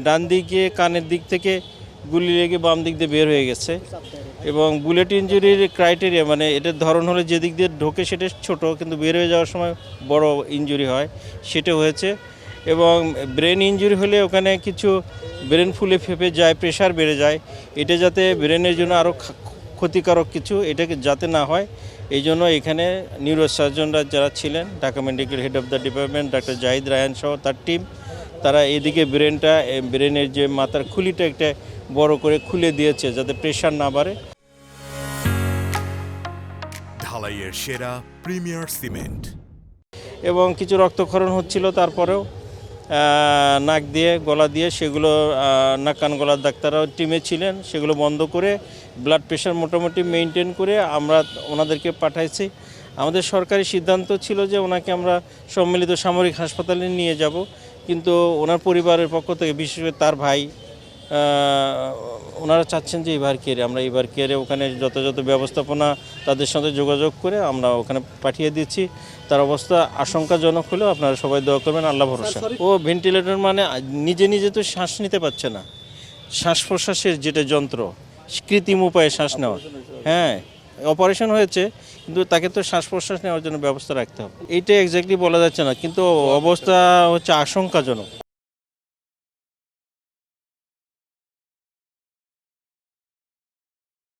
ডান দিকে কানের দিক থেকে গুলি লেগে বাম দিক দিয়ে বের হয়ে গেছে এবং বুলেট ইঞ্জুরির ক্রাইটেরিয়া মানে এটার ধরন হলে যেদিক দিয়ে ঢোকে সেটা ছোট, কিন্তু বের হয়ে যাওয়ার সময় বড় ইঞ্জুরি হয়, সেটা হয়েছে। এবং ব্রেন ইঞ্জুরি হলে ওখানে কিছু ব্রেন ফুলে ফেপে যায়, প্রেশার বেড়ে যায়, এটা যাতে ব্রেনের জন্য আরও ক্ষতিকারক কিছু এটাকে যাতে না হয় এই জন্য এখানে নিউরোসার্জনরা যারা ছিলেন Dhaka medical head of the department doctor Zahid Raihan সহ তার টিম, তারা এদিকে ব্রেনের যে মাথার খুলিটা একটা বড় করে খুলে দিয়েছে যাতে প্রেশার না বাড়ে। ঢালাইয়ের সেরা প্রিমিয়ার সিমেন্ট এবং কিছু রক্তক্ষরণ হচ্ছিল, তারপরেও নাক দিয়ে গলা দিয়ে সেগুলো নাক কান গলার ডাক্তাররাও টিমে ছিলেন, সেগুলো বন্ধ করে ব্লাড প্রেশার মোটামুটি মেনটেন করে আমরা ওনাদেরকে পাঠাইছি। আমাদের সরকারি সিদ্ধান্ত ছিল যে ওনাকে আমরা সম্মিলিত সামরিক হাসপাতালে নিয়ে যাব, কিন্তু ওনার পরিবারের পক্ষ থেকে বিশেষ করে তার ভাই ওনারা চাচ্ছেন যে এবার কেয়ারে আমরা এবার কেয়ারে ওখানে যথাযথ ব্যবস্থাপনা তাদের সাথে যোগাযোগ করে আমরা ওখানে পাঠিয়ে দিচ্ছি। তার অবস্থা আশঙ্কাজনক হলেও আপনারা সবাই দোয়া করবেন, আল্লাহ ভরসা। ও ভেন্টিলেটর মানে নিজে নিজে তো শ্বাস নিতে পারছে না, শ্বাস প্রশ্বাসের যেটা যন্ত্র কৃত্রিম উপায়ে শ্বাস নেওয়া, হ্যাঁ অপারেশন হয়েছে কিন্তু তাকে তো শ্বাস প্রশ্বাস নেওয়ার জন্য ব্যবস্থা রাখতে হবে। এইটা এক্স্যাক্টলি বলা যাচ্ছে না, কিন্তু অবস্থা হচ্ছে আশঙ্কাজনক।